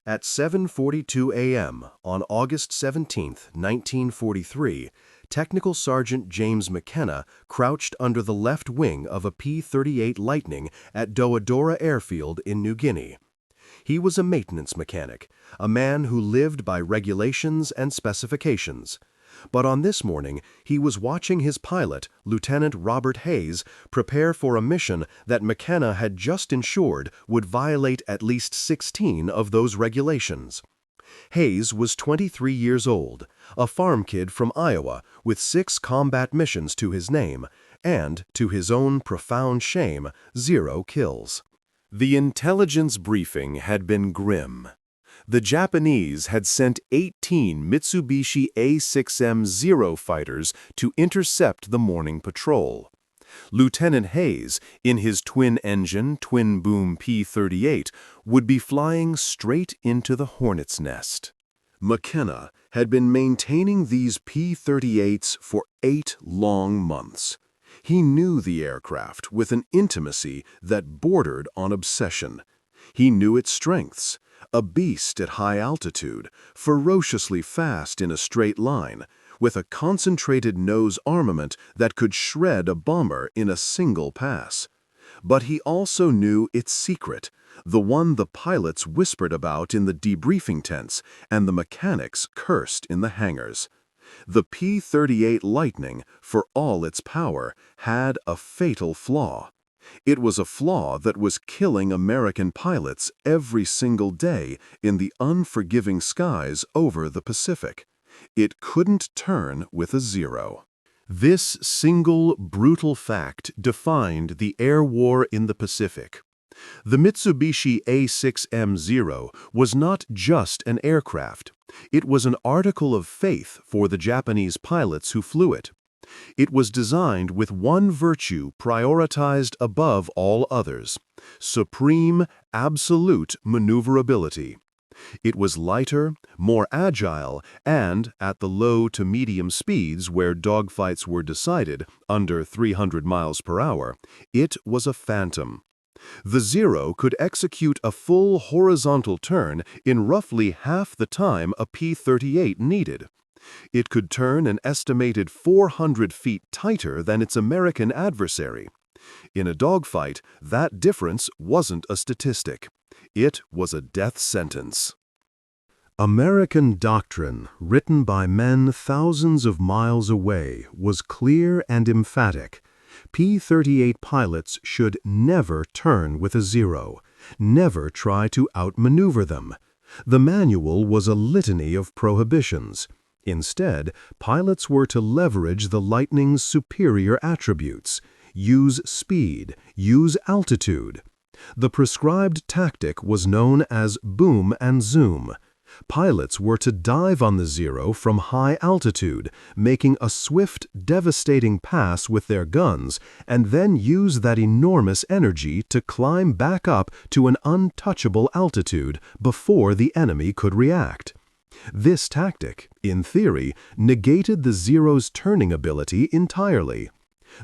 At 7:42 a.m. on August 17, 1943, Technical Sergeant James McKenna crouched under the left wing of a P-38 Lightning at Doadora Airfield in New Guinea. He was a maintenance mechanic, a man who lived by regulations and specifications. But on this morning, he was watching his pilot, Lieutenant Robert Hayes, prepare for a mission that McKenna had just ensured would violate at least 16 of those regulations. Hayes was 23 years old, a farm kid from Iowa with 6 combat missions to his name, and, to his own profound shame, 0 kills. The intelligence briefing had been grim. The Japanese had sent 18 Mitsubishi A6M Zero fighters to intercept the morning patrol. Lieutenant Hayes, in his twin-engine, twin-boom P-38, would be flying straight into the hornet's nest. McKenna had been maintaining these P-38s for 8 long months. He knew the aircraft with an intimacy that bordered on obsession. He knew its strengths. A beast at high altitude, ferociously fast in a straight line, with a concentrated nose armament that could shred a bomber in a single pass. But he also knew its secret, the one the pilots whispered about in the debriefing tents and the mechanics cursed in the hangars. The P-38 Lightning, for all its power, had a fatal flaw. It was a flaw that was killing American pilots every single day in the unforgiving skies over the Pacific. It couldn't turn with a 0. This single, brutal fact defined the air war in the Pacific. The Mitsubishi A6M Zero was not just an aircraft. It was an article of faith for the Japanese pilots who flew it. It was designed with one virtue prioritized above all others: supreme, absolute maneuverability. It was lighter, more agile, and, at the low to medium speeds where dogfights were decided, under 300 miles per hour, it was a phantom. The Zero could execute a full horizontal turn in roughly half the time a P-38 needed. It could turn an estimated 400 feet tighter than its American adversary. In a dogfight, that difference wasn't a statistic. It was a death sentence. American doctrine, written by men thousands of miles away, was clear and emphatic. P-38 pilots should never turn with a 0, never try to outmaneuver them. The manual was a litany of prohibitions. Instead, pilots were to leverage the Lightning's superior attributes, use speed, use altitude. The prescribed tactic was known as boom and zoom. Pilots were to dive on the Zero from high altitude, making a swift, devastating pass with their guns, and then use that enormous energy to climb back up to an untouchable altitude before the enemy could react. This tactic, in theory, negated the Zero's turning ability entirely.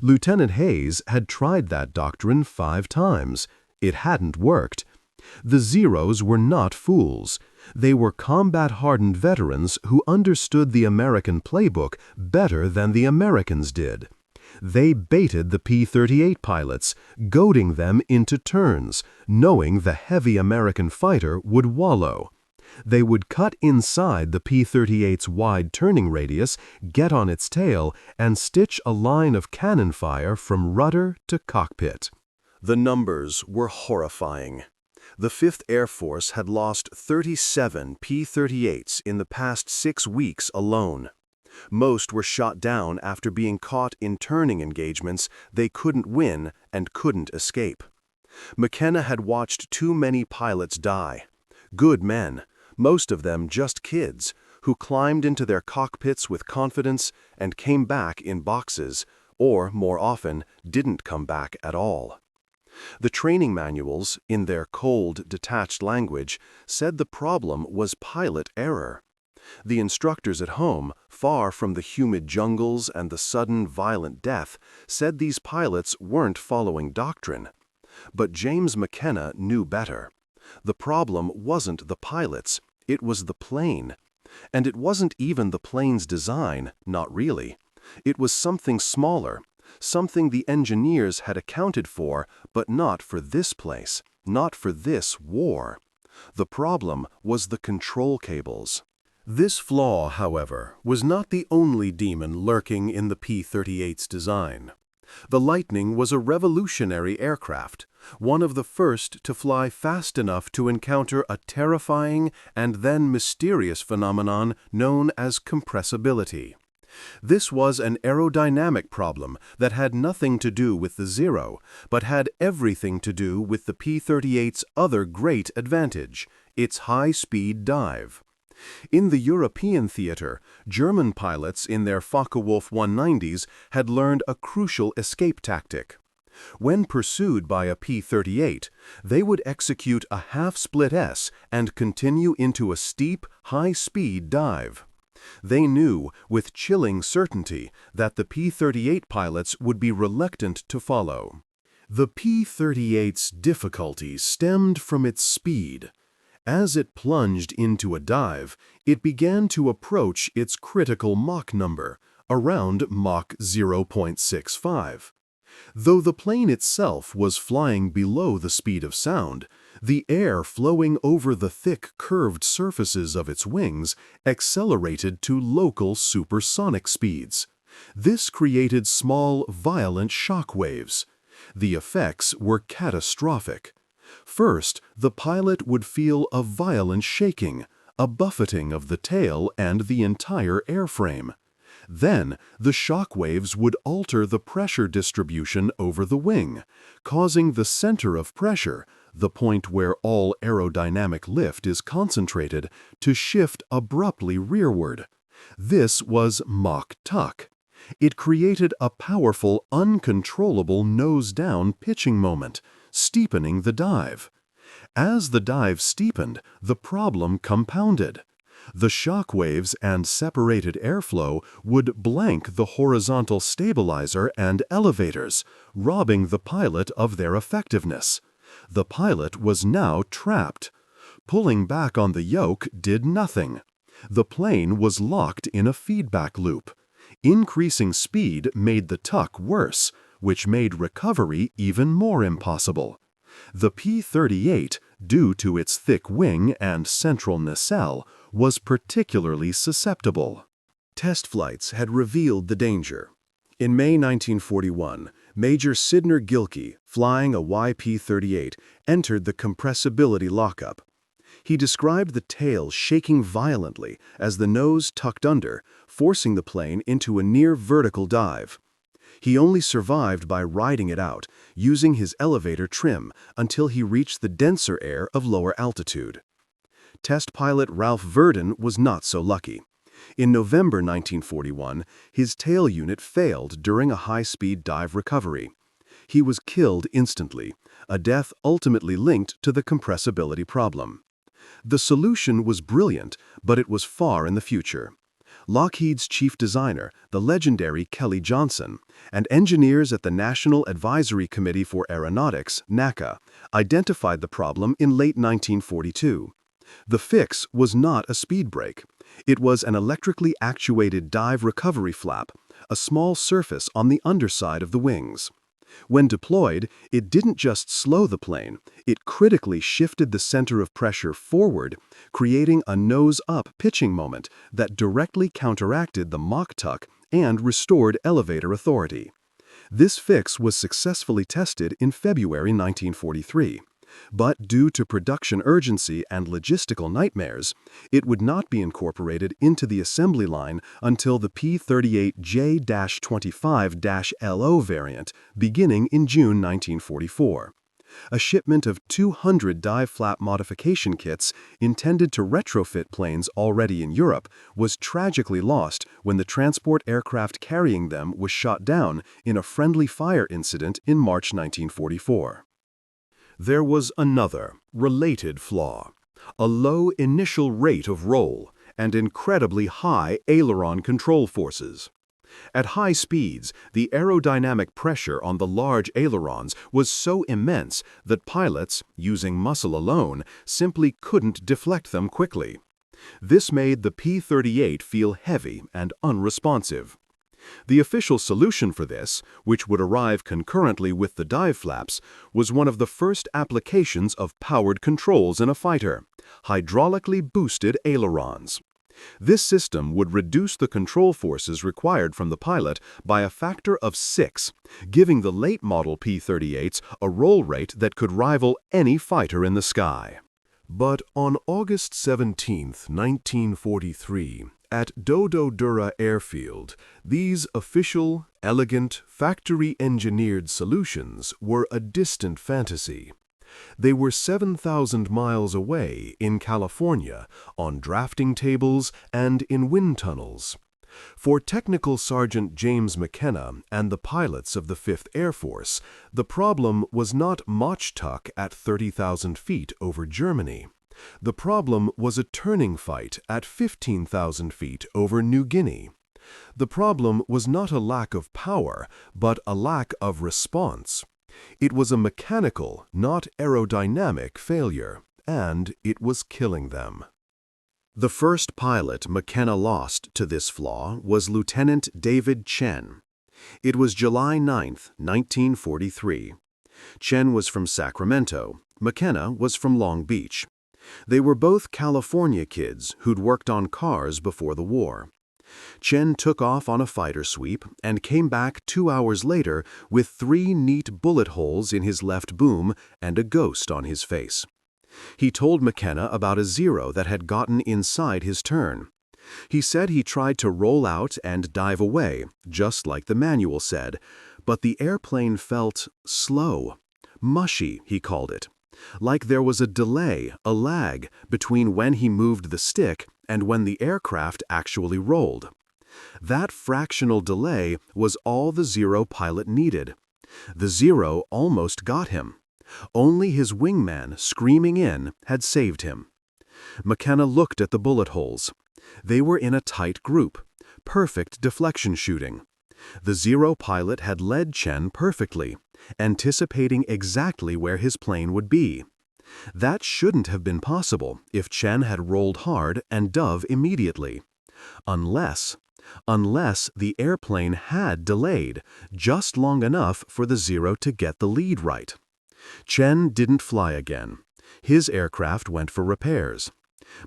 Lieutenant Hayes had tried that doctrine 5 times. It hadn't worked. The Zeros were not fools. They were combat-hardened veterans who understood the American playbook better than the Americans did. They baited the P-38 pilots, goading them into turns, knowing the heavy American fighter would wallow. They would cut inside the P-38's wide turning radius, get on its tail, and stitch a line of cannon fire from rudder to cockpit. The numbers were horrifying. The 5th Air Force had lost 37 P-38s in the past 6 weeks alone. Most were shot down after being caught in turning engagements they couldn't win and couldn't escape. McKenna had watched too many pilots die. Good men, most of them just kids, who climbed into their cockpits with confidence and came back in boxes, or, more often, didn't come back at all. The training manuals, in their cold, detached language, said the problem was pilot error. The instructors at home, far from the humid jungles and the sudden, violent death, said these pilots weren't following doctrine. But James McKenna knew better. The problem wasn't the pilots, it was the plane. And it wasn't even the plane's design, not really. It was something smaller, something the engineers had accounted for, but not for this place, not for this war. The problem was the control cables. This flaw, however, was not the only demon lurking in the P-38's design. The Lightning was a revolutionary aircraft, one of the first to fly fast enough to encounter a terrifying and then mysterious phenomenon known as compressibility. This was an aerodynamic problem that had nothing to do with the Zero, but had everything to do with the P-38's other great advantage, its high-speed dive. In the European theater, German pilots in their Focke-Wulf 190s had learned a crucial escape tactic. When pursued by a P-38, they would execute a half-split S and continue into a steep, high-speed dive. They knew, with chilling certainty, that the P-38 pilots would be reluctant to follow. The P-38's difficulty stemmed from its speed. As it plunged into a dive, it began to approach its critical Mach number, around Mach 0.65. Though the plane itself was flying below the speed of sound, the air flowing over the thick, curved surfaces of its wings accelerated to local supersonic speeds. This created small, violent shock waves. The effects were catastrophic. First, the pilot would feel a violent shaking, a buffeting of the tail and the entire airframe. Then, the shock waves would alter the pressure distribution over the wing, causing the center of pressure, the point where all aerodynamic lift is concentrated, to shift abruptly rearward. This was Mach tuck. It created a powerful, uncontrollable nose-down pitching moment, steepening the dive. As the dive steepened, the problem compounded. The shock waves and separated airflow would blank the horizontal stabilizer and elevators, robbing the pilot of their effectiveness. The pilot was now trapped. Pulling back on the yoke did nothing. The plane was locked in a feedback loop. Increasing speed made the tuck worse, which made recovery even more impossible. The P-38, due to its thick wing and central nacelle, was particularly susceptible. Test flights had revealed the danger. In May 1941, Major Sidney Gilkey, flying a YP-38, entered the compressibility lockup. He described the tail shaking violently as the nose tucked under, forcing the plane into a near-vertical dive. He only survived by riding it out, using his elevator trim until he reached the denser air of lower altitude. Test pilot Ralph Verdon was not so lucky. In November 1941, his tail unit failed during a high-speed dive recovery. He was killed instantly, a death ultimately linked to the compressibility problem. The solution was brilliant, but it was far in the future. Lockheed's chief designer, the legendary Kelly Johnson, and engineers at the National Advisory Committee for Aeronautics, NACA, identified the problem in late 1942. The fix was not a speed brake. It was an electrically actuated dive recovery flap, a small surface on the underside of the wings. When deployed, it didn't just slow the plane, it critically shifted the center of pressure forward, creating a nose-up pitching moment that directly counteracted the Mach tuck and restored elevator authority. This fix was successfully tested in February 1943. But due to production urgency and logistical nightmares, it would not be incorporated into the assembly line until the P-38J-25-LO variant, beginning in June 1944. A shipment of 200 dive flap modification kits intended to retrofit planes already in Europe was tragically lost when the transport aircraft carrying them was shot down in a friendly fire incident in March 1944. There was another, related flaw: a low initial rate of roll and incredibly high aileron control forces. At high speeds, the aerodynamic pressure on the large ailerons was so immense that pilots, using muscle alone, simply couldn't deflect them quickly. This made the P-38 feel heavy and unresponsive. The official solution for this, which would arrive concurrently with the dive flaps, was one of the first applications of powered controls in a fighter: hydraulically boosted ailerons. This system would reduce the control forces required from the pilot by a factor of 6, giving the late-model P-38s a roll rate that could rival any fighter in the sky. But on August 17, 1943, at Dododura Airfield, these official, elegant, factory-engineered solutions were a distant fantasy. They were 7,000 miles away in California, on drafting tables and in wind tunnels. For Technical Sergeant James McKenna and the pilots of the 5th Air Force, the problem was not Mach at 30,000 feet over Germany. The problem was a turning fight at 15,000 feet over New Guinea. The problem was not a lack of power, but a lack of response. It was a mechanical, not aerodynamic failure, and it was killing them. The first pilot McKenna lost to this flaw was Lieutenant David Chen. It was July 9, 1943. Chen was from Sacramento. McKenna was from Long Beach. They were both California kids who'd worked on cars before the war. Chen took off on a fighter sweep and came back 2 hours later with 3 neat bullet holes in his left boom and a ghost on his face. He told McKenna about a Zero that had gotten inside his turn. He said he tried to roll out and dive away, just like the manual said, but the airplane felt slow. Mushy, he called it. Like there was a delay, a lag, between when he moved the stick and when the aircraft actually rolled. That fractional delay was all the Zero pilot needed. The Zero almost got him. Only his wingman, screaming in, had saved him. McKenna looked at the bullet holes. They were in a tight group. Perfect deflection shooting. The Zero pilot had led Chen perfectly, anticipating exactly where his plane would be. That shouldn't have been possible if Chen had rolled hard and dove immediately. Unless the airplane had delayed just long enough for the Zero to get the lead right. Chen didn't fly again. His aircraft went for repairs.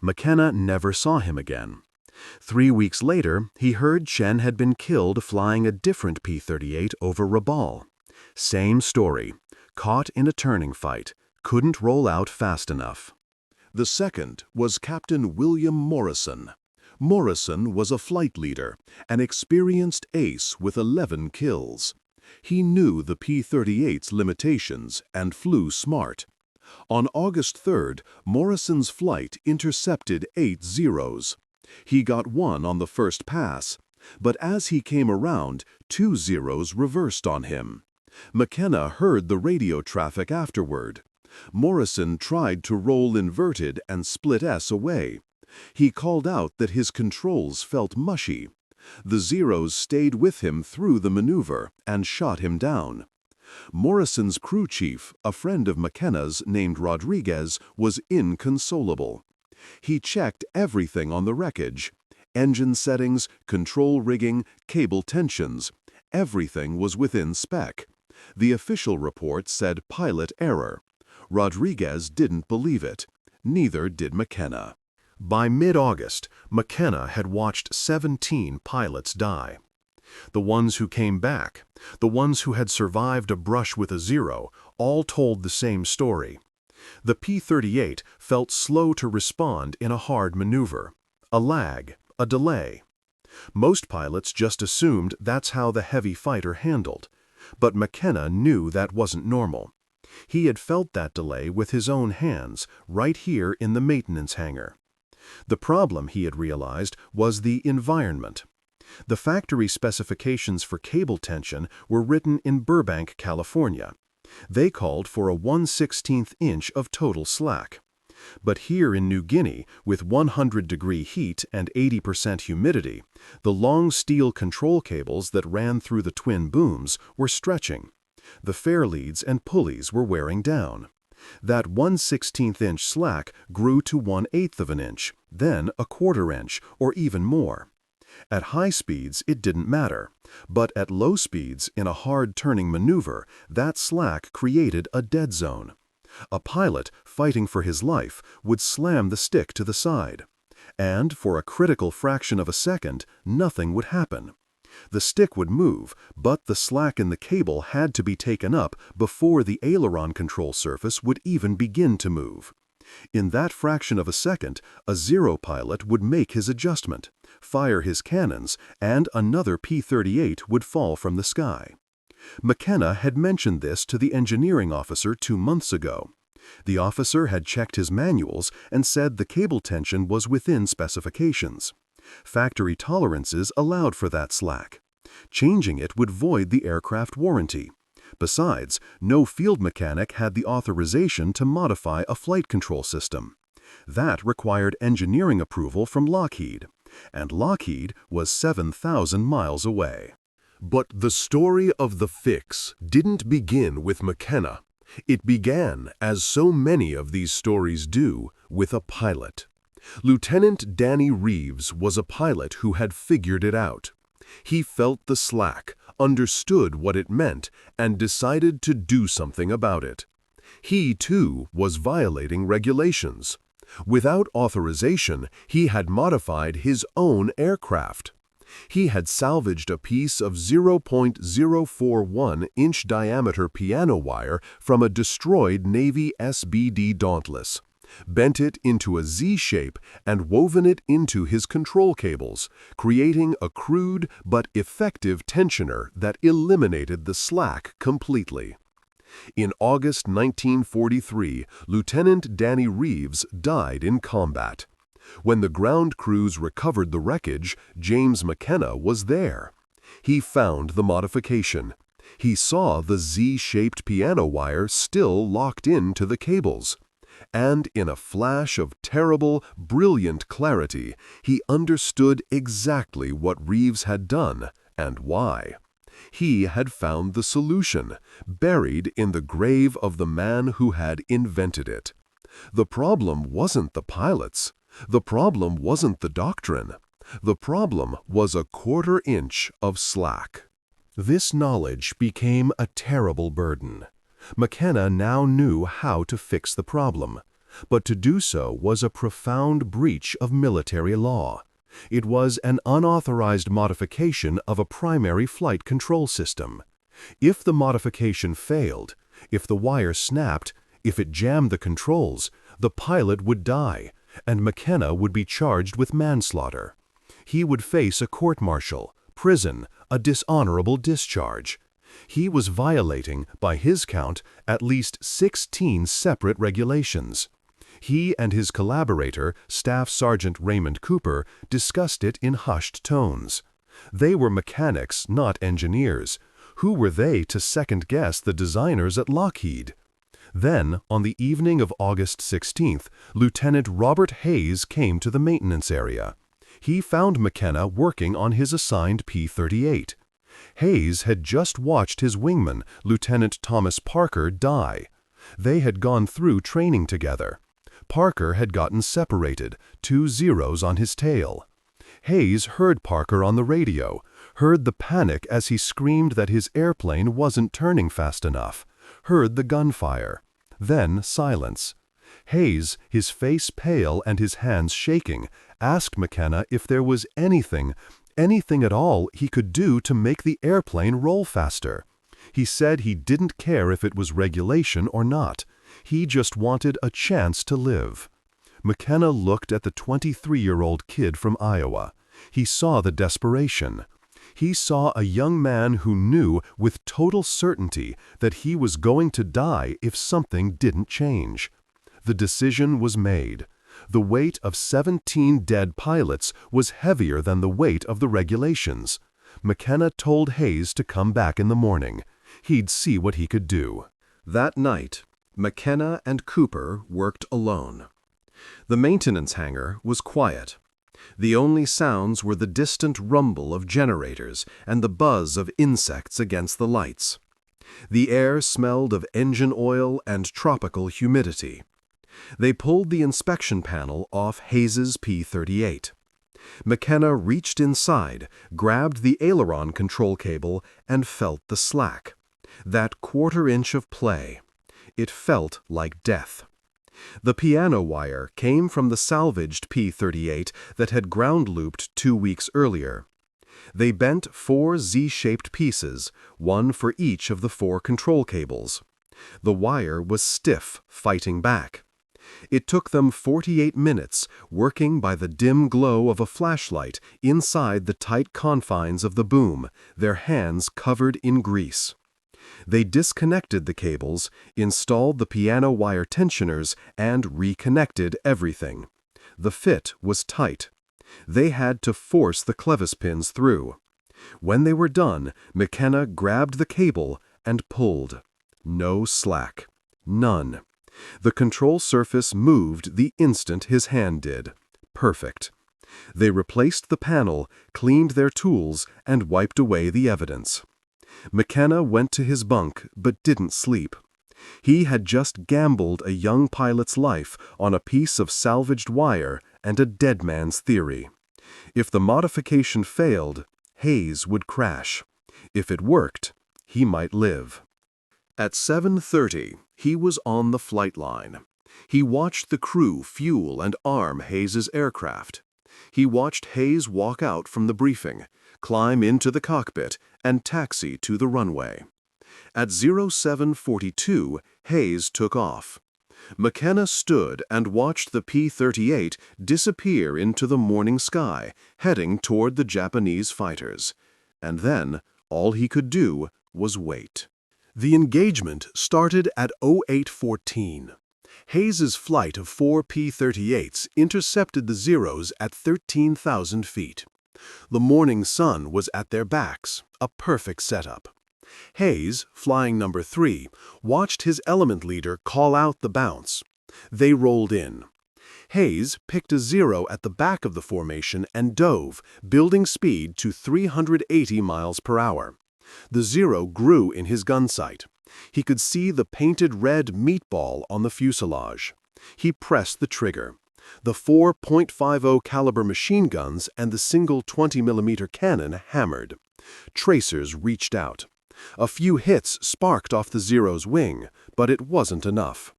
McKenna never saw him again. 3 weeks later, he heard Chen had been killed flying a different P-38 over Rabaul. Same story. Caught in a turning fight. Couldn't roll out fast enough. The second was Captain William Morrison. Morrison was a flight leader, an experienced ace with 11 kills. He knew the P-38's limitations and flew smart. On August 3rd, Morrison's flight intercepted 8 Zeros. He got 1 on the first pass, but as he came around, 2 Zeros reversed on him. McKenna heard the radio traffic afterward. Morrison tried to roll inverted and split S away. He called out that his controls felt mushy. The Zeros stayed with him through the maneuver and shot him down. Morrison's crew chief, a friend of McKenna's named Rodriguez, was inconsolable. He checked everything on the wreckage. Engine settings, control rigging, cable tensions. Everything was within spec. The official report said pilot error. Rodriguez didn't believe it. Neither did McKenna. By mid-August, McKenna had watched 17 pilots die. The ones who came back, the ones who had survived a brush with a Zero, all told the same story. The P-38 felt slow to respond in a hard maneuver. A lag, a delay. Most pilots just assumed that's how the heavy fighter handled. But McKenna knew that wasn't normal. He had felt that delay with his own hands, right here in the maintenance hangar. The problem, he had realized, was the environment. The factory specifications for cable tension were written in Burbank, California. They called for a 1/16 inch of total slack. But here in New Guinea, with 100-degree heat and 80% humidity, the long steel control cables that ran through the twin booms were stretching. The fairleads and pulleys were wearing down. That 1/16-inch slack grew to 1/8 of an inch, then a 1/4 inch, or even more. At high speeds, it didn't matter, but at low speeds, in a hard-turning maneuver, that slack created a dead zone. A pilot, fighting for his life, would slam the stick to the side. And, for a critical fraction of a second, nothing would happen. The stick would move, but the slack in the cable had to be taken up before the aileron control surface would even begin to move. In that fraction of a second, a Zero pilot would make his adjustment, fire his cannons, and another P-38 would fall from the sky. McKenna had mentioned this to the engineering officer 2 months ago. The officer had checked his manuals and said the cable tension was within specifications. Factory tolerances allowed for that slack. Changing it would void the aircraft warranty. Besides, no field mechanic had the authorization to modify a flight control system. That required engineering approval from Lockheed, and Lockheed was 7,000 miles away. But the story of the fix didn't begin with McKenna. It began, as so many of these stories do, with a pilot. Lieutenant Danny Reeves was a pilot who had figured it out. He felt the slack, understood what it meant, and decided to do something about it. He, too, was violating regulations. Without authorization, he had modified his own aircraft. He had salvaged a piece of 0.041-inch diameter piano wire from a destroyed Navy SBD Dauntless, bent it into a Z shape, and woven it into his control cables, creating a crude but effective tensioner that eliminated the slack completely. In August 1943, Lieutenant Danny Reeves died in combat. When the ground crews recovered the wreckage, James McKenna was there. He found the modification. He saw the Z-shaped piano wire still locked into the cables. And in a flash of terrible, brilliant clarity, he understood exactly what Reeves had done and why. He had found the solution, buried in the grave of the man who had invented it. The problem wasn't the pilots. The problem wasn't the doctrine. The problem was a 1/4 inch of slack. This knowledge became a terrible burden. McKenna now knew how to fix the problem, but to do so was a profound breach of military law. It was an unauthorized modification of a primary flight control system. If the modification failed, if the wire snapped, if it jammed the controls, the pilot would die, and McKenna would be charged with manslaughter. He would face a court-martial, prison, a dishonorable discharge. He was violating, by his count, at least 16 separate regulations. He and his collaborator, Staff Sergeant Raymond Cooper, discussed it in hushed tones. They were mechanics, not engineers. Who were they to second-guess the designers at Lockheed? Then, on the evening of August 16th, Lieutenant Robert Hayes came to the maintenance area. He found McKenna working on his assigned P-38. Hayes had just watched his wingman, Lieutenant Thomas Parker, die. They had gone through training together. Parker had gotten separated, 2 zeros on his tail. Hayes heard Parker on the radio, heard the panic as he screamed that his airplane wasn't turning fast enough, heard the gunfire. Then silence. Hayes, his face pale and his hands shaking, asked McKenna if there was anything at all he could do to make the airplane roll faster. He said he didn't care if it was regulation or not. He just wanted a chance to live. McKenna looked at the 23-year-old kid from Iowa. He saw the desperation. He saw a young man who knew with total certainty that he was going to die if something didn't change. The decision was made. The weight of 17 dead pilots was heavier than the weight of the regulations. McKenna told Hayes to come back in the morning. He'd see what he could do. That night, McKenna and Cooper worked alone. The maintenance hangar was quiet. The only sounds were the distant rumble of generators and the buzz of insects against the lights. The air smelled of engine oil and tropical humidity. They pulled the inspection panel off Hayes's P-38. McKenna reached inside, grabbed the aileron control cable, and felt the slack. That quarter-inch of play. It felt like death. The piano wire came from the salvaged P-38 that had ground-looped 2 weeks earlier. They bent 4 Z-shaped pieces, one for each of the 4 control cables. The wire was stiff, fighting back. It took them 48 minutes, working by the dim glow of a flashlight inside the tight confines of the boom, their hands covered in grease. They disconnected the cables, installed the piano wire tensioners, and reconnected everything. The fit was tight. They had to force the clevis pins through. When they were done, McKenna grabbed the cable and pulled. No slack. None. The control surface moved the instant his hand did. Perfect. They replaced the panel, cleaned their tools, and wiped away the evidence. McKenna went to his bunk but didn't sleep. He had just gambled a young pilot's life on a piece of salvaged wire and a dead man's theory. If the modification failed, Hayes would crash. If it worked, he might live. At 7:30, he was on the flight line. He watched the crew fuel and arm Hayes's aircraft. He watched Hayes walk out from the briefing, climb into the cockpit, and taxi to the runway. At 07:42, Hayes took off. McKenna stood and watched the P-38 disappear into the morning sky, heading toward the Japanese fighters. And then, all he could do was wait. The engagement started at 08:14. Hayes's flight of 4 P-38s intercepted the Zeros at 13,000 feet. The morning sun was at their backs, a perfect setup. Hayes, flying number 3, watched his element leader call out the bounce. They rolled in. Hayes picked a Zero at the back of the formation and dove, building speed to 380 miles per hour. The Zero grew in his gun sight. He could see the painted red meatball on the fuselage. He pressed the trigger. The 4 .50 caliber machine guns and the single 20mm cannon hammered. Tracers reached out. A few hits sparked off the Zero's wing, but it wasn't enough.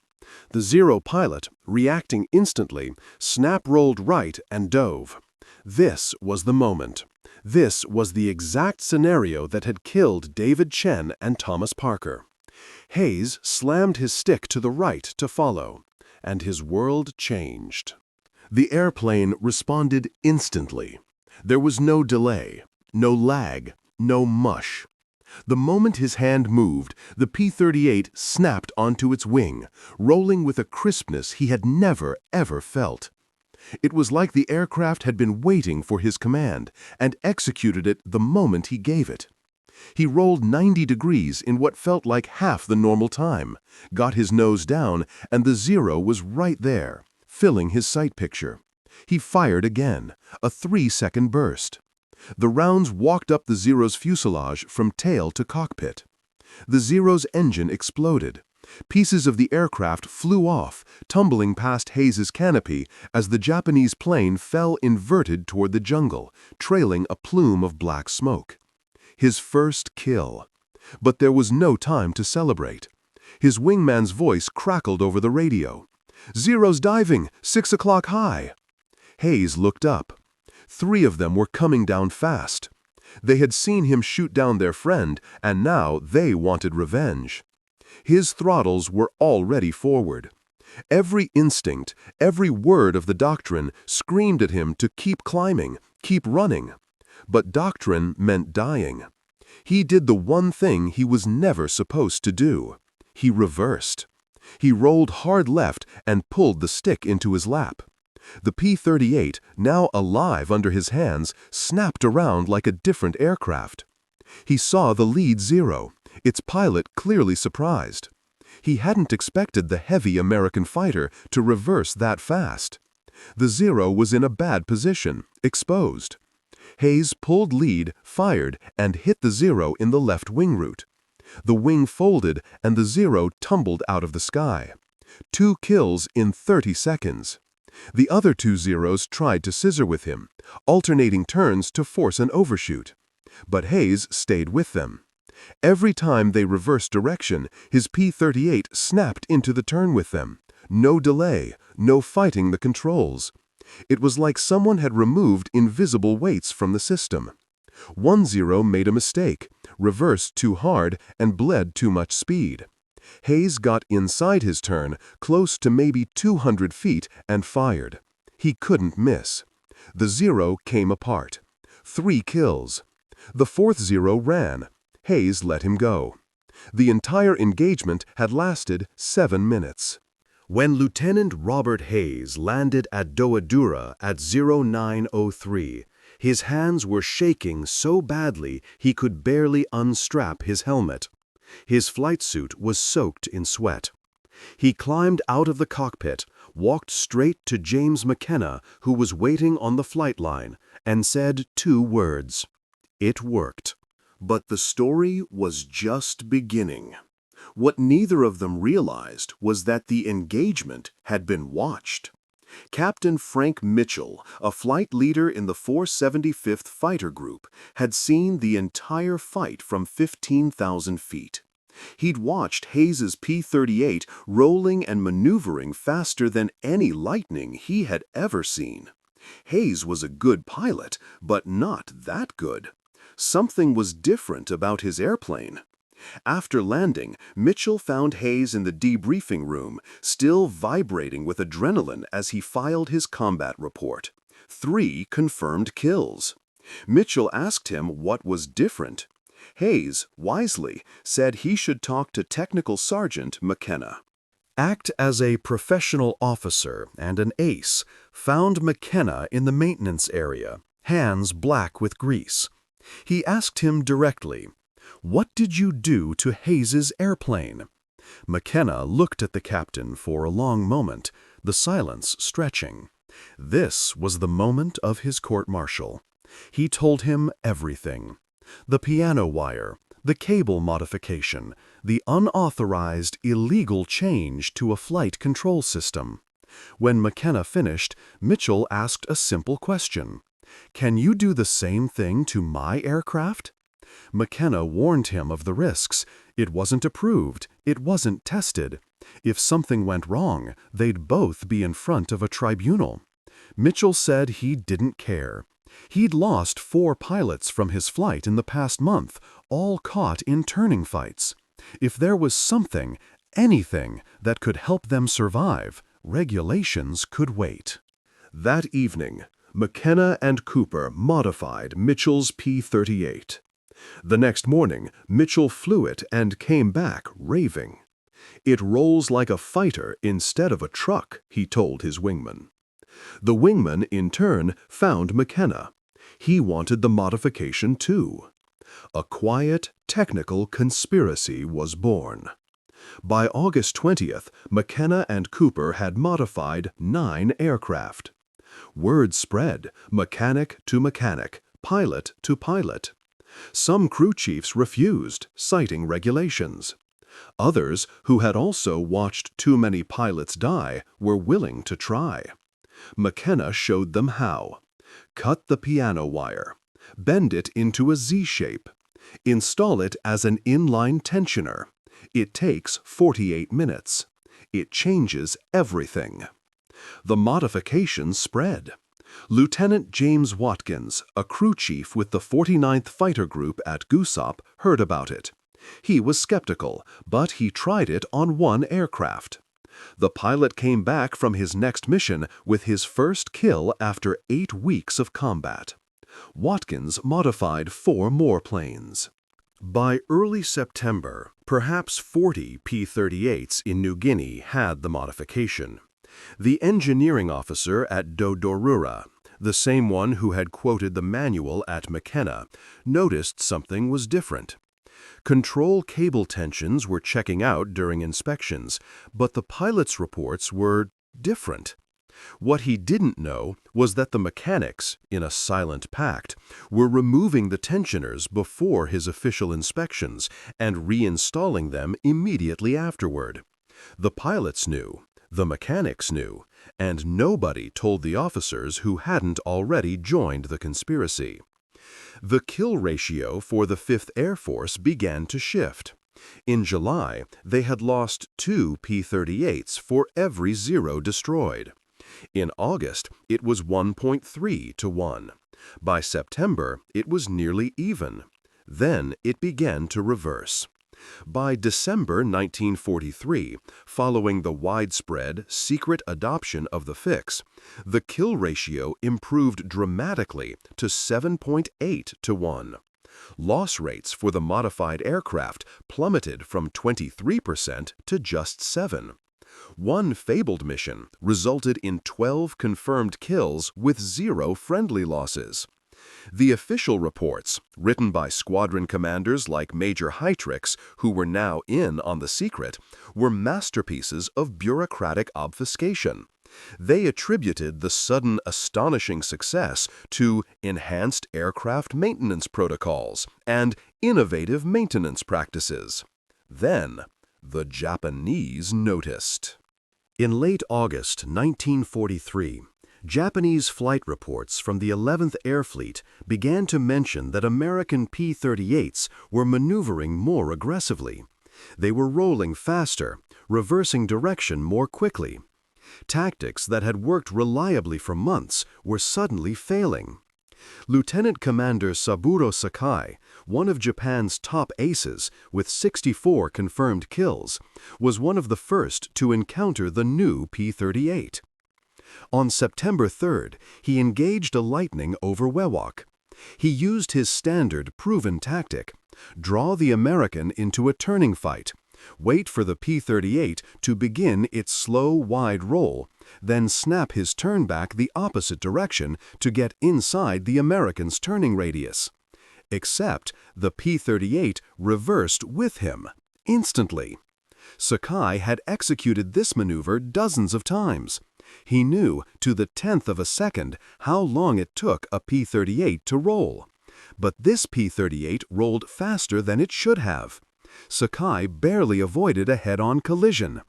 The Zero pilot, reacting instantly, snap-rolled right and dove. This was the moment. This was the exact scenario that had killed David Chen and Thomas Parker. Hayes slammed his stick to the right to follow, and his world changed. The airplane responded instantly. There was no delay, no lag, no mush. The moment his hand moved, the P-38 snapped onto its wing, rolling with a crispness he had never, ever felt. It was like the aircraft had been waiting for his command and executed it the moment he gave it. He rolled 90 degrees in what felt like half the normal time, got his nose down, and the Zero was right there, filling his sight picture. He fired again, a 3-second burst. The rounds walked up the Zero's fuselage from tail to cockpit. The Zero's engine exploded. Pieces of the aircraft flew off, tumbling past Hayes's canopy as the Japanese plane fell inverted toward the jungle, trailing a plume of black smoke. His first kill. But there was no time to celebrate. His wingman's voice crackled over the radio. "Zero's diving, 6 o'clock high." Hayes looked up. 3 of them were coming down fast. They had seen him shoot down their friend, and now they wanted revenge. His throttles were already forward. Every instinct, every word of the doctrine screamed at him to keep climbing, keep running. But doctrine meant dying. He did the one thing he was never supposed to do. He reversed. He rolled hard left and pulled the stick into his lap. The P-38, now alive under his hands, snapped around like a different aircraft. He saw the lead Zero, its pilot clearly surprised. He hadn't expected the heavy American fighter to reverse that fast. The Zero was in a bad position, exposed. Hayes pulled lead, fired, and hit the Zero in the left wing root. The wing folded and the Zero tumbled out of the sky. 2 kills in 30 seconds. The other 2 Zeros tried to scissor with him, alternating turns to force an overshoot. But Hayes stayed with them. Every time they reversed direction, his P-38 snapped into the turn with them. No delay, no fighting the controls. It was like someone had removed invisible weights from the system. 1 Zero made a mistake, reversed too hard, and bled too much speed. Hayes got inside his turn, close to maybe 200 feet, and fired. He couldn't miss. The Zero came apart. 3 kills. The 4th Zero ran. Hayes let him go. The entire engagement had lasted 7 minutes. When Lieutenant Robert Hayes landed at Doadura at 0903, his hands were shaking so badly he could barely unstrap his helmet. His flight suit was soaked in sweat. He climbed out of the cockpit, walked straight to James McKenna, who was waiting on the flight line, and said 2 words. It worked. But the story was just beginning. What neither of them realized was that the engagement had been watched. Captain Frank Mitchell, a flight leader in the 475th Fighter Group, had seen the entire fight from 15,000 feet. He'd watched Hayes's P-38 rolling and maneuvering faster than any Lightning he had ever seen. Hayes was a good pilot, but not that good. Something was different about his airplane. After landing, Mitchell found Hayes in the debriefing room, still vibrating with adrenaline as he filed his combat report. 3 confirmed kills. Mitchell asked him what was different. Hayes, wisely, said he should talk to Technical Sergeant McKenna. Act as a professional officer and an ace, found McKenna in the maintenance area, hands black with grease. He asked him directly, "What did you do to Hayes's airplane?" McKenna looked at the captain for a long moment, the silence stretching. This was the moment of his court-martial. He told him everything. The piano wire, the cable modification, the unauthorized, illegal change to a flight control system. When McKenna finished, Mitchell asked a simple question. "Can you do the same thing to my aircraft?" McKenna warned him of the risks. It wasn't approved. It wasn't tested. If something went wrong, they'd both be in front of a tribunal. Mitchell said he didn't care. He'd lost 4 pilots from his flight in the past month, all caught in turning fights. If there was something, anything, that could help them survive, regulations could wait. That evening, McKenna and Cooper modified Mitchell's P-38. The next morning, Mitchell flew it and came back raving. "It rolls like a fighter instead of a truck," he told his wingman. The wingman, in turn, found McKenna. He wanted the modification too. A quiet, technical conspiracy was born. By August 20th, McKenna and Cooper had modified 9 aircraft. Word spread, mechanic to mechanic, pilot to pilot. Some crew chiefs refused, citing regulations. Others, who had also watched too many pilots die, were willing to try. McKenna showed them how. Cut the piano wire. Bend it into a Z shape. Install it as an inline tensioner. It takes 48 minutes. It changes everything. The modification spread. Lieutenant James Watkins, a crew chief with the 49th Fighter Group at Guisop, heard about it. He was skeptical, but he tried it on 1 aircraft. The pilot came back from his next mission with his first kill after 8 weeks of combat. Watkins modified 4 more planes. By early September, perhaps 40 P-38s in New Guinea had the modification. The engineering officer at Doadura, the same one who had quoted the manual at McKenna, noticed something was different. Control cable tensions were checking out during inspections, but the pilot's reports were different. What he didn't know was that the mechanics, in a silent pact, were removing the tensioners before his official inspections and reinstalling them immediately afterward. The pilots knew, the mechanics knew, and nobody told the officers who hadn't already joined the conspiracy. The kill ratio for the 5th Air Force began to shift. In July, they had lost 2 P-38s for every Zero destroyed. In August, it was 1.3 to 1. By September, it was nearly even. Then it began to reverse. By December 1943, following the widespread, secret adoption of the fix, the kill ratio improved dramatically to 7.8 to 1. Loss rates for the modified aircraft plummeted from 23% to just 7%. One fabled mission resulted in 12 confirmed kills with 0 friendly losses. The official reports, written by squadron commanders like Major Heitricks, who were now in on the secret, were masterpieces of bureaucratic obfuscation. They attributed the sudden astonishing success to enhanced aircraft maintenance protocols and innovative maintenance practices. Then, the Japanese noticed. In late August 1943, Japanese flight reports from the 11th Air Fleet began to mention that American P-38s were maneuvering more aggressively. They were rolling faster, reversing direction more quickly. Tactics that had worked reliably for months were suddenly failing. Lieutenant Commander Saburo Sakai, one of Japan's top aces with 64 confirmed kills, was one of the first to encounter the new P-38. On September 3rd, he engaged a lightning over Wewak. He used his standard, proven tactic: draw the American into a turning fight, wait for the P-38 to begin its slow, wide roll, then snap his turn back the opposite direction to get inside the American's turning radius. Except the P-38 reversed with him, instantly. Sakai had executed this maneuver dozens of times. He knew, to the 10th of a second, how long it took a P-38 to roll. But this P-38 rolled faster than it should have. Sakai barely avoided a head-on collision.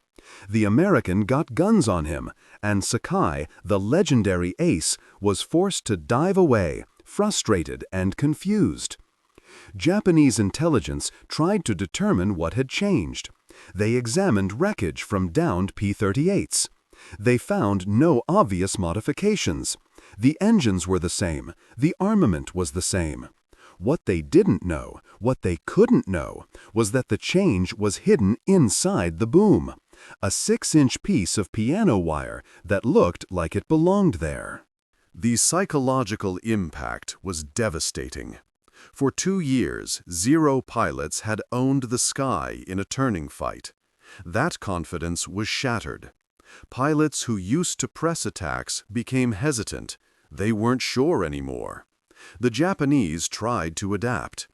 The American got guns on him, and Sakai, the legendary ace, was forced to dive away, frustrated and confused. Japanese intelligence tried to determine what had changed. They examined wreckage from downed P-38s. They found no obvious modifications. The engines were the same. The armament was the same. What they didn't know, what they couldn't know, was that the change was hidden inside the boom, a 6-inch piece of piano wire that looked like it belonged there. The psychological impact was devastating. For 2 years, Zero pilots had owned the sky in a turning fight. That confidence was shattered. Pilots who used to press attacks became hesitant. They weren't sure anymore. The Japanese tried to adapt.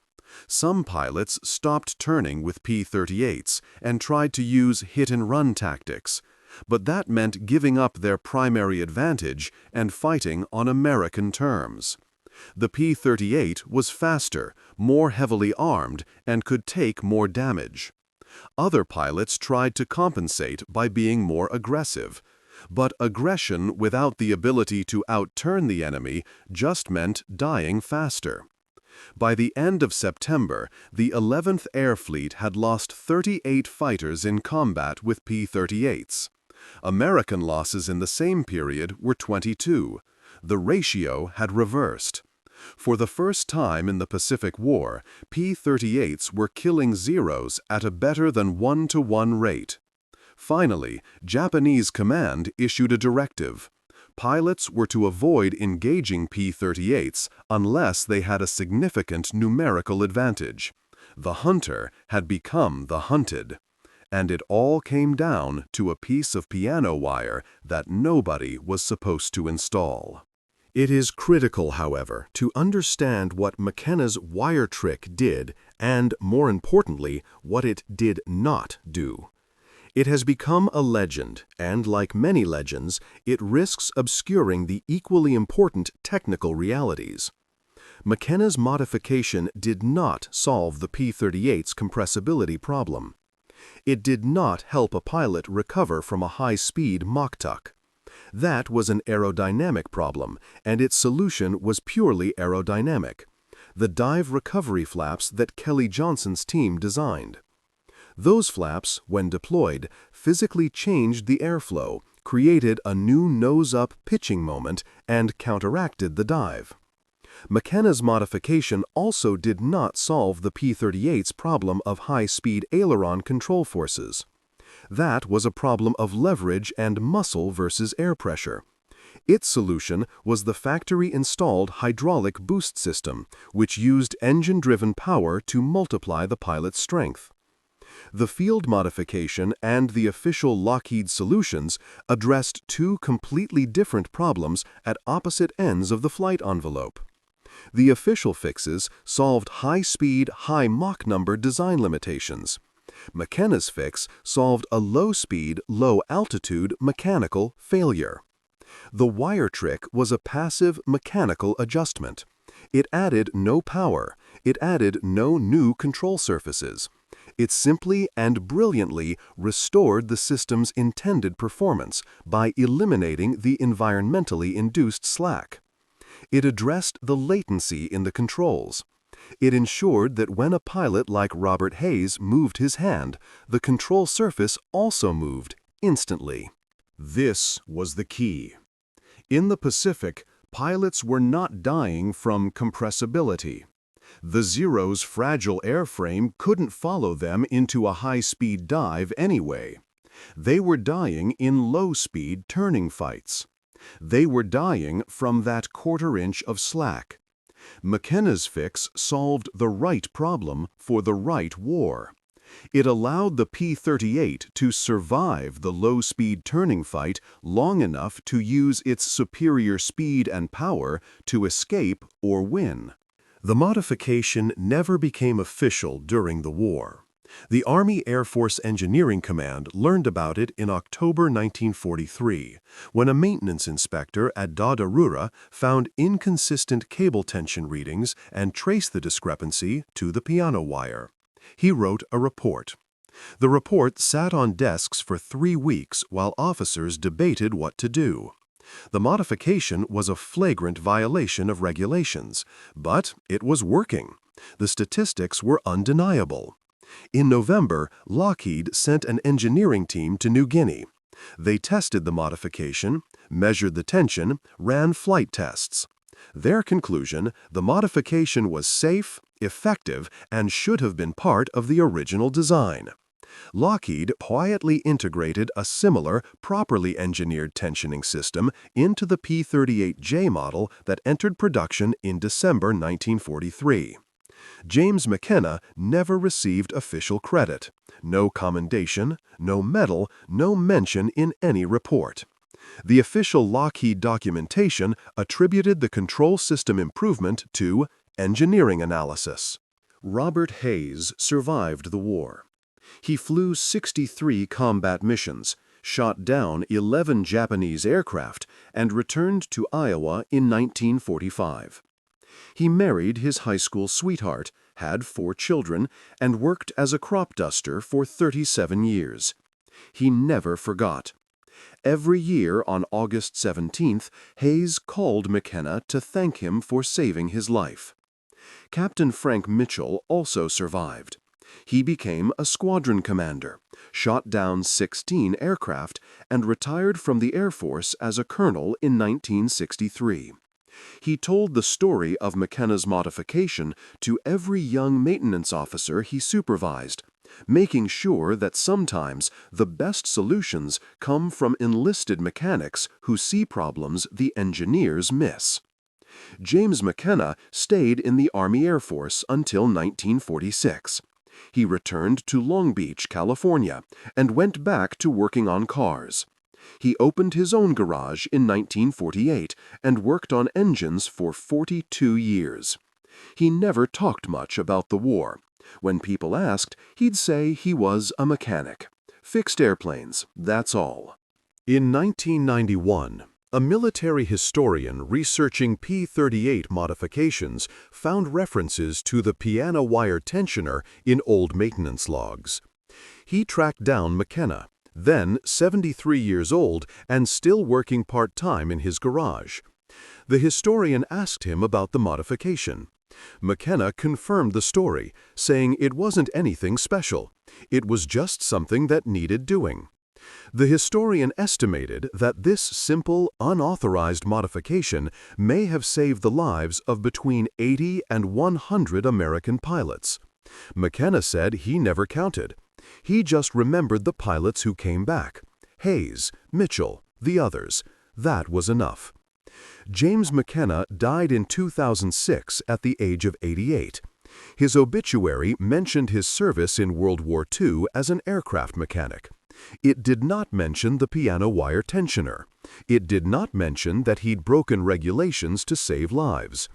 Some pilots stopped turning with P-38s and tried to use hit-and-run tactics, but that meant giving up their primary advantage and fighting on American terms. The P-38 was faster, more heavily armed, and could take more damage. Other pilots tried to compensate by being more aggressive. But aggression without the ability to outturn the enemy just meant dying faster. By the end of September, the 11th Air Fleet had lost 38 fighters in combat with P-38s. American losses in the same period were 22. The ratio had reversed. For the first time in the Pacific War, P-38s were killing Zeros at a better than 1-to-1 rate. Finally, Japanese command issued a directive. Pilots were to avoid engaging P-38s unless they had a significant numerical advantage. The hunter had become the hunted. And it all came down to a piece of piano wire that nobody was supposed to install. It is critical, however, to understand what McKenna's wire trick did and, more importantly, what it did not do. It has become a legend, and like many legends, it risks obscuring the equally important technical realities. McKenna's modification did not solve the P-38's compressibility problem. It did not help a pilot recover from a high-speed Mach tuck. That was an aerodynamic problem, and its solution was purely aerodynamic: the dive recovery flaps that Kelly Johnson's team designed. Those flaps, when deployed, physically changed the airflow, created a new nose-up pitching moment, and counteracted the dive. McKenna's modification also did not solve the P-38's problem of high-speed aileron control forces. That was a problem of leverage and muscle versus air pressure. Its solution was the factory-installed hydraulic boost system, which used engine-driven power to multiply the pilot's strength. The field modification and the official Lockheed solutions addressed two completely different problems at opposite ends of the flight envelope. The official fixes solved high-speed, high Mach number design limitations. McKenna's fix solved a low-speed, low-altitude mechanical failure. The wire trick was a passive mechanical adjustment. It added no power. It added no new control surfaces. It simply and brilliantly restored the system's intended performance by eliminating the environmentally induced slack. It addressed the latency in the controls. It ensured that when a pilot like Robert Hayes moved his hand, the control surface also moved instantly. This was the key. In the Pacific, pilots were not dying from compressibility. The Zero's fragile airframe couldn't follow them into a high-speed dive anyway. They were dying in low-speed turning fights. They were dying from that quarter-inch of slack. McKenna's fix solved the right problem for the right war. It allowed the P-38 to survive the low-speed turning fight long enough to use its superior speed and power to escape or win. The modification never became official during the war. The Army Air Force Engineering Command learned about it in October 1943, when a maintenance inspector at Dadarura found inconsistent cable tension readings and traced the discrepancy to the piano wire. He wrote a report. The report sat on desks for 3 weeks while officers debated what to do. The modification was a flagrant violation of regulations, but it was working. The statistics were undeniable. In November, Lockheed sent an engineering team to New Guinea. They tested the modification, measured the tension, ran flight tests. Their conclusion: the modification was safe, effective, and should have been part of the original design. Lockheed quietly integrated a similar, properly engineered tensioning system into the P-38J model that entered production in December 1943. James McKenna never received official credit. No commendation, no medal, no mention in any report. The official Lockheed documentation attributed the control system improvement to engineering analysis. Robert Hayes survived the war. He flew 63 combat missions, shot down 11 Japanese aircraft, and returned to Iowa in 1945. He married his high school sweetheart, had 4 children, and worked as a crop duster for 37 years. He never forgot. Every year on August 17th, Hayes called McKenna to thank him for saving his life. Captain Frank Mitchell also survived. He became a squadron commander, shot down 16 aircraft, and retired from the Air Force as a colonel in 1963. He told the story of McKenna's modification to every young maintenance officer he supervised, making sure that sometimes the best solutions come from enlisted mechanics who see problems the engineers miss. James McKenna stayed in the Army Air Force until 1946. He returned to Long Beach, California, and went back to working on cars. He opened his own garage in 1948 and worked on engines for 42 years. He never talked much about the war. When people asked, he'd say he was a mechanic. Fixed airplanes, that's all. In 1991, a military historian researching P-38 modifications found references to the piano wire tensioner in old maintenance logs. He tracked down McKenna, then 73 years old and still working part-time in his garage. The historian asked him about the modification. McKenna confirmed the story, saying it wasn't anything special. It was just something that needed doing. The historian estimated that this simple, unauthorized modification may have saved the lives of between 80 and 100 American pilots. McKenna said he never counted. He just remembered the pilots who came back. Hayes, Mitchell, the others. That was enough. James McKenna died in 2006 at the age of 88. His obituary mentioned his service in World War II as an aircraft mechanic. It did not mention the piano wire tensioner. It did not mention that he'd broken regulations to save lives.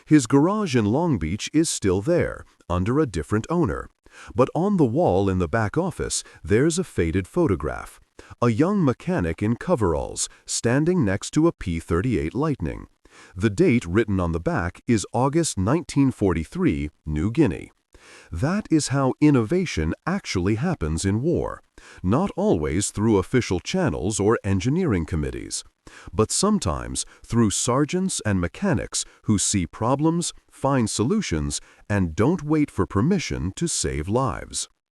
His garage in Long Beach is still there, under a different owner. But on the wall in the back office, there's a faded photograph. A young mechanic in coveralls, standing next to a P-38 Lightning. The date written on the back is August 1943, New Guinea. That is how innovation actually happens in war. Not always through official channels or engineering committees, but sometimes through sergeants and mechanics who see problems, find solutions, and don't wait for permission to save lives.